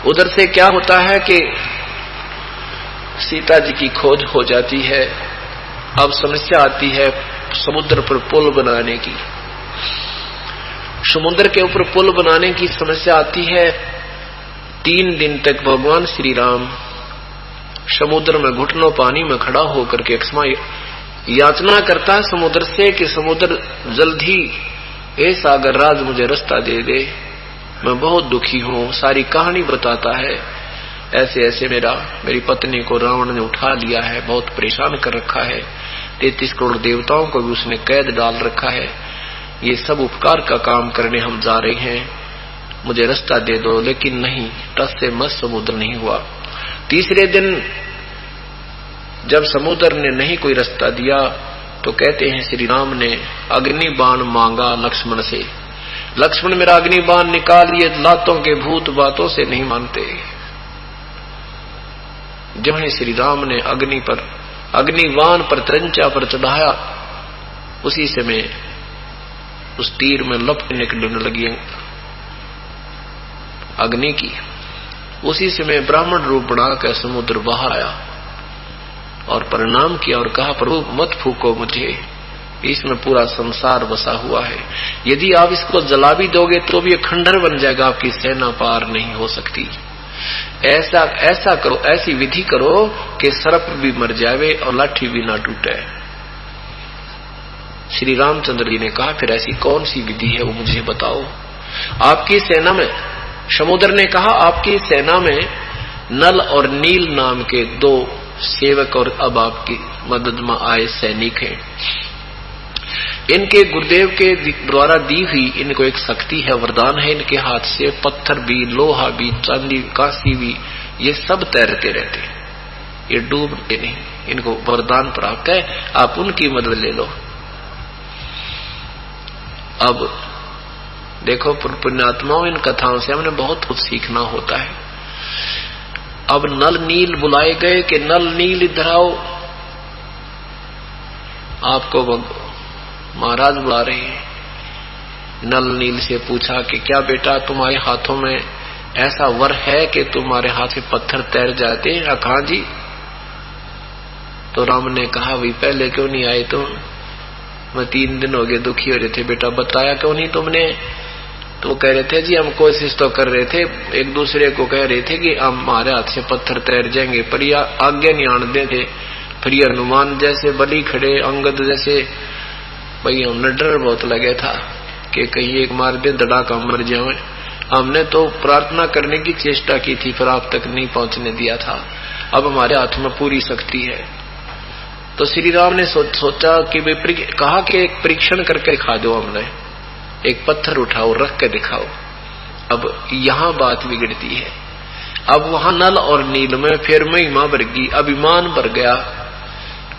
उधर से क्या होता है कि सीता जी की खोज हो जाती है। अब समस्या आती है समुद्र पर पुल बनाने की। समुद्र के ऊपर पुल बनाने की समस्या आती है। 3 दिन तक भगवान श्री राम समुद्र में घुटनों पानी में खड़ा होकर के क्षमा याचना करता है समुद्र से कि समुद्र जल्दी हे सागर राज मुझे रास्ता दे दे, मैं बहुत दुखी हूं। सारी कहानी बताता है, ऐसे ऐसे मेरी पत्नी को रावण ने उठा लिया है, बहुत परेशान कर रखा है, 33 करोड़ देवताओं को भी उसने कैद डाल रखा है, ये सब उपकार का काम करने हम जा रहे हैं, मुझे रास्ता दे दो। लेकिन नहीं, टस से मस समुद्र नहीं हुआ। तीसरे दिन जब समुद्र ने नहीं कोई रास्ता दिया तो कहते हैं श्री राम ने अग्नि बाण मांगा लक्ष्मण से। लक्ष्मण मेरा अग्नि बाण निकालिए, लातों के भूत बातों से नहीं मानते। जब श्री राम ने अग्निबाण पर त्रंचा पर चढ़ाया, उसी समय उस तीर में लपट निकलने लगी अग्नि की। उसी समय ब्राह्मण रूप बनाकर समुद्र बाहर आया और प्रणाम किया और कहा प्रभु मत फूको मुझे, इसमें पूरा संसार बसा हुआ है, यदि आप इसको जला भी दोगे तो भी ये खंडर बन जाएगा, आपकी सेना पार नहीं हो सकती। ऐसा करो, ऐसी विधि करो कि सर्प भी मर जावे और लाठी भी ना टूटे। श्री रामचंद्र जी ने कहा फिर ऐसी कौन सी विधि है वो मुझे बताओ। आपकी सेना में, समुद्र ने कहा आपकी सेना में नल और नील नाम के 2 सेवक और अब आपकी मदद में आए सैनिक हैं। इनके गुरुदेव के द्वारा दी हुई इनको एक शक्ति है, वरदान है, इनके हाथ से पत्थर भी, लोहा भी, चांदी, कांसी भी, ये सब तैरते रहते हैं, ये डूबते नहीं। इनको वरदान प्राप्त है, आप उनकी मदद ले लो। अब देखो पुण्यात्माओं, इन कथाओं से हमने बहुत कुछ सीखना होता है। अब नल नील बुलाए गए कि नल नील इधर आओ, आपको महाराज बुला रहे हैं। नल नील से पूछा कि क्या बेटा तुम्हारे हाथों में ऐसा वर है कि तुम्हारे हाथ से पत्थर तैर जाते हैं? कहा जी। तो राम ने कहा भाई पहले क्यों नहीं आए तुम? मैं 3 दिन हो गए दुखी हो रहे थे। बेटा बताया क्यों नहीं तुमने? तो कह रहे थे जी हम कोशिश तो कर रहे थे, एक दूसरे को कह रहे थे कि हमारे हाथ से पत्थर तैर जाएंगे, पर यह आज्ञा नहीं आने थे। फिर ये हनुमान जैसे बलि खड़े, अंगद जैसे, भाई हमने डर बहुत लगे था कि कहीं एक मार दे धड़ाका मर जाए। हमने तो प्रार्थना करने की चेष्टा की थी, फिर आप तक नहीं पहुंचने दिया था। अब हमारे हाथ में पूरी शक्ति है। तो श्री राम ने सोचा कि कहा कि एक परीक्षण करके दिखा दो, हमने एक पत्थर उठाओ रख के दिखाओ। अब यहां बात बिगड़ती है। अब वहां नल और नील में फिर महिमा बढ़ गई, अभिमान बढ़ गया।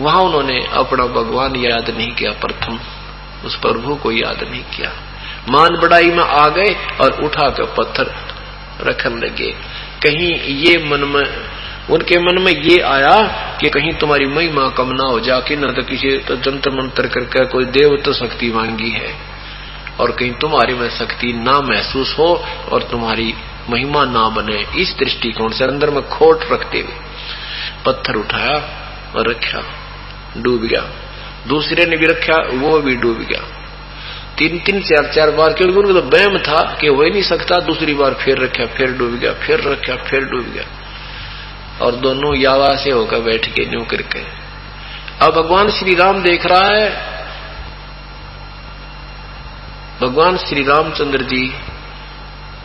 वहां उन्होंने अपना भगवान याद नहीं किया, प्रथम उस प्रभु को याद नहीं किया, मान बढ़ाई में आ गए और उठाकर पत्थर रखने लगे। कहीं ये मन में, उनके मन में ये आया कि कहीं तुम्हारी महिमा कम ना हो जाके, न तो किसी तो जंतर मंत्र करके कोई देव तो शक्ति मांगी है, और कहीं तुम्हारी में शक्ति ना महसूस हो और तुम्हारी महिमा ना बने। इस दृष्टिकोण से अंदर में खोट रखते हुए पत्थर उठाया और रखा, डूब गया। दूसरे ने भी रखा, वो भी डूब गया। 3-3 4-4 बार, क्योंकि उनको तो वहम था कि हो ही नहीं सकता। दूसरी बार फिर रखा, फिर डूब गया, फिर रखा, फिर डूब गया, और दोनों यावा से होकर बैठ के न्यू करके। अब भगवान श्री राम देख रहा है, भगवान श्री रामचंद्र जी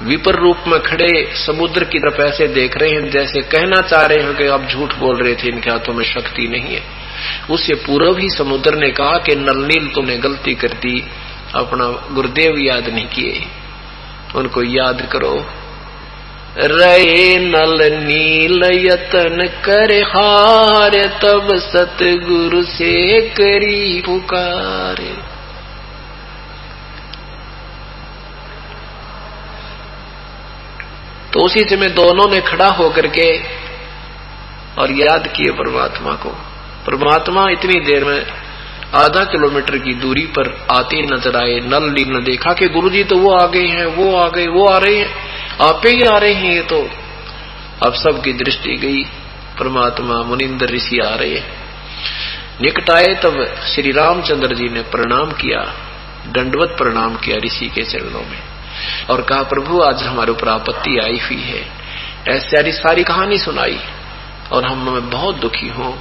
विपर रूप में खड़े समुद्र की तरफ ऐसे देख रहे हैं जैसे कहना चाह रहे हैं कि आप झूठ बोल रहे थे, इनके हाथों में शक्ति नहीं है। उससे पूर्व ही समुद्र ने कहा कि नलनील तुमने गलती कर दी, अपना गुरुदेव याद नहीं किए, उनको याद करो। रहे नल नील यतन करे हार, तब सतगुरु से करी पुकार। तो उसी समय दोनों ने खड़ा होकर के और याद किए परमात्मा को। परमात्मा इतनी देर में आधा किलोमीटर की दूरी पर आते नजर आए। नल नील ने देखा कि गुरुजी तो वो आ गए हैं, वो आ गए, वो आ रहे हैं, आप ही आ रहे हैं, ये तो अब सबकी दृष्टि गई, परमात्मा मुनिंदर ऋषि आ रहे। निकट आए तब श्री रामचंद्र जी ने प्रणाम किया, दंडवत प्रणाम किया ऋषि के चरणों में और कहा, प्रभु आज हमारे ऊपर आपत्ति आई हुई है। ऐसी सारी कहानी सुनाई और मैं बहुत दुखी हूँ,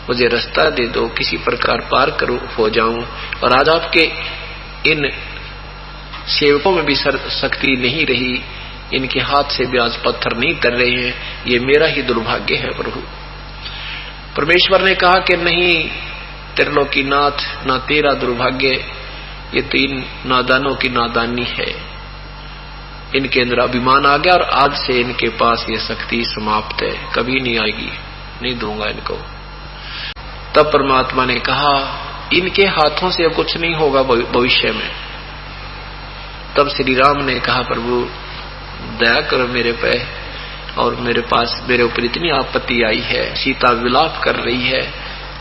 मुझे रास्ता दे दो, किसी प्रकार पार करूं हो जाऊं। और आज आपके इन सेवकों में भी शक्ति नहीं रही, इनके हाथ से भी आज पत्थर नहीं कर रहे हैं, ये मेरा ही दुर्भाग्य है प्रभु। परमेश्वर ने कहा कि नहीं त्रिलोकीनाथ, ना तेरा दुर्भाग्य, ये तो इन नादानों की नादानी है। इनके अंदर अभिमान आ गया और आज से इनके पास ये शक्ति समाप्त है, कभी नहीं आएगी, नहीं दूंगा इनको। तब परमात्मा ने कहा, इनके हाथों से अब कुछ नहीं होगा भविष्य में। तब श्री राम ने कहा, प्रभु दया करो मेरे पे, और मेरे ऊपर इतनी आपत्ति आई है, सीता विलाप कर रही है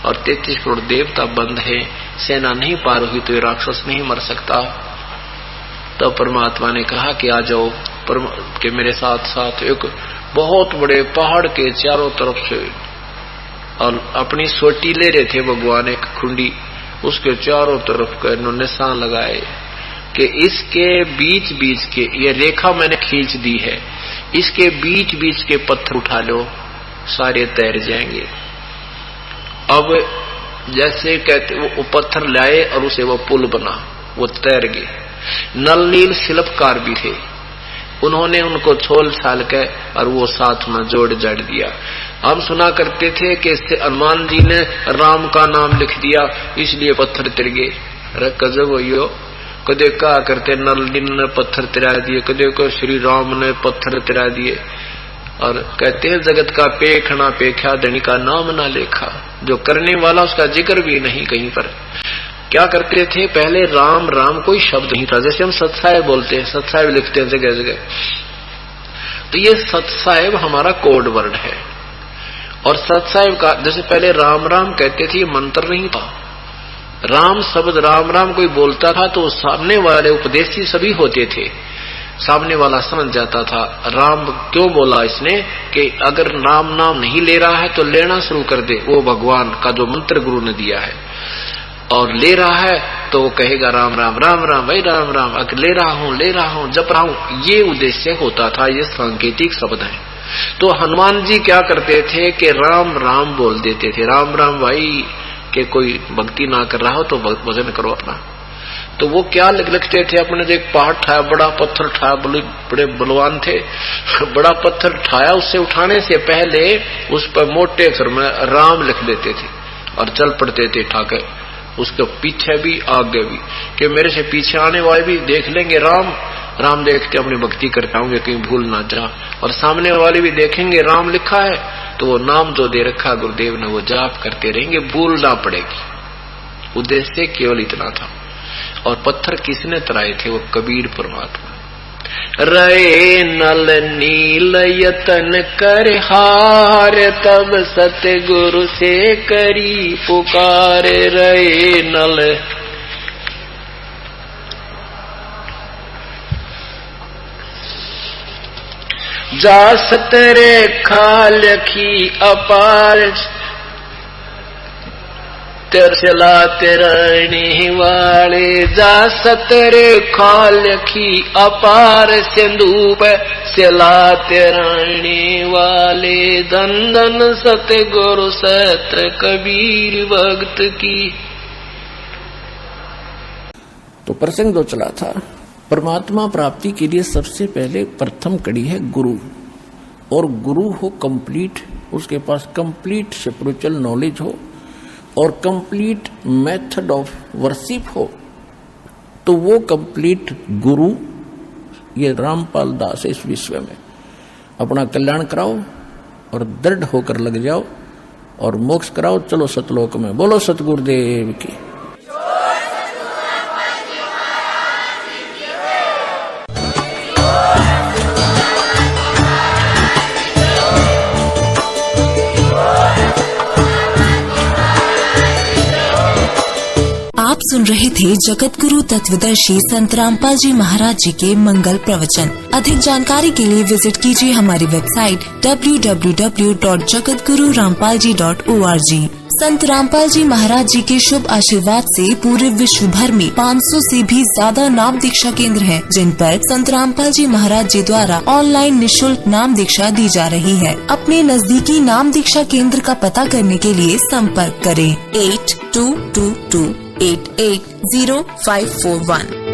और 33 करोड़ देवता बंद है, सेना नहीं पार हुई तो ये राक्षस नहीं मर सकता। तब परमात्मा ने कहा कि आ जाओ कि मेरे साथ साथ एक बहुत बड़े पहाड़ के चारों तरफ से, और अपनी सोटी ले रहे थे भगवान एक खुंडी, उसके चारों तरफ का इन्होंने निशान लगाए कि इसके बीच बीच के, ये रेखा मैंने खींच दी है, इसके बीच बीच के पत्थर उठा लो, सारे तैर जाएंगे। अब जैसे कहते वो पत्थर लाए और उसे वो पुल बना, वो तैर गए। नल नील शिल्पकार भी थे, उन्होंने उनको छोल छाल के और वो साथ में जोड़ जड़ दिया। हम सुना करते थे कि इससे हनुमान जी ने राम का नाम लिख दिया इसलिए पत्थर तिर गए। अरे गजब हो, कदे क्या करते नल नील ने पत्थर तिरा दिए, कदे को श्री राम ने पत्थर तिरा दिए। और कहते हैं जगत का पेखना पेख्या धनी का नाम ना लेखा, जो करने वाला उसका जिक्र भी नहीं कहीं पर। क्या करते थे पहले, राम राम कोई शब्द नहीं था, जैसे हम सत्साहेब बोलते हैं, सत्साहेब लिखते हैं जगह जगह, तो ये सत्साहेब हमारा कोड वर्ड है। और सत्साहेब का जैसे पहले राम राम कहते थे, ये मंत्र नहीं था। राम शब्द राम राम कोई बोलता था तो सामने वाले उपदेशी सभी होते थे, सामने वाला समझ जाता था राम क्यों बोला इसने, कि अगर राम नाम नहीं ले रहा है तो लेना शुरू कर दे, वो भगवान का जो मंत्र गुरु ने दिया है, और ले रहा है तो वो कहेगा राम राम राम राम भाई राम राम, अगर ले रहा हूं जप रहा हूं, ये उद्देश्य होता था। ये सांकेतिक शब्द है। तो हनुमान जी क्या करते थे कि राम राम बोल देते थे, राम राम भाई, के कोई भक्ति ना कर रहा हो तो भजन करो अपना। तो वो क्या लिखते थे, अपने जो एक पहाड़ ठाया, बड़ा पत्थर ठाया, बड़े बलवान थे, बड़ा पत्थर ठाया, उससे उठाने से पहले उस पर मोटे अक्षर में राम लिख देते थे और चल पड़ते थे ठाकर, उसके पीछे भी आगे भी, कि मेरे से पीछे आने वाले भी देख लेंगे राम राम, देखते अपनी भक्ति करता हूँ कहीं भूल ना जा, और सामने वाले भी देखेंगे राम लिखा है तो वो नाम जो दे रखा गुरुदेव ने वो जाप करते रहेंगे, भूल ना पड़ेगी। उद्देश्य केवल इतना था। और पत्थर किसने तराए थे, वो कबीर परमात्मा। रे नल नील यतन कर हार, तब सतगुरु से करी पुकार। रे नल जा सतरे खाल की अपार, चला तेरने वाले जा सतरे खाल की अपार, सिंधु चला तेरने वाले, धन धन सतगुरु सत कबीर भक्त की। तो प्रसंग जो चला था, परमात्मा प्राप्ति के लिए सबसे पहले प्रथम कड़ी है गुरु, और गुरु हो कंप्लीट, उसके पास कंप्लीट स्पिरिचुअल नॉलेज हो और कंप्लीट मेथड ऑफ वर्शिप हो, तो वो कंप्लीट गुरु ये रामपाल दास है। इस विश्व में अपना कल्याण कराओ और दृढ़ होकर लग जाओ और मोक्ष कराओ, चलो सतलोक में। बोलो सतगुरुदेव की। आप सुन रहे थे जगत गुरु तत्वदर्शी संत रामपाल जी महाराज जी के मंगल प्रवचन। अधिक जानकारी के लिए विजिट कीजिए हमारी वेबसाइट www.jagatgururampalji.org। संत रामपाल जी महाराज जी के शुभ आशीर्वाद से पूरे विश्व भर में 500 से भी ज्यादा नाम दीक्षा केंद्र हैं, जिन पर संत रामपाल जी महाराज जी द्वारा ऑनलाइन निशुल्क नाम दीक्षा दी जा रही है। अपने नजदीकी नाम दीक्षा केंद्र का पता करने के लिए संपर्क करें 8222880541।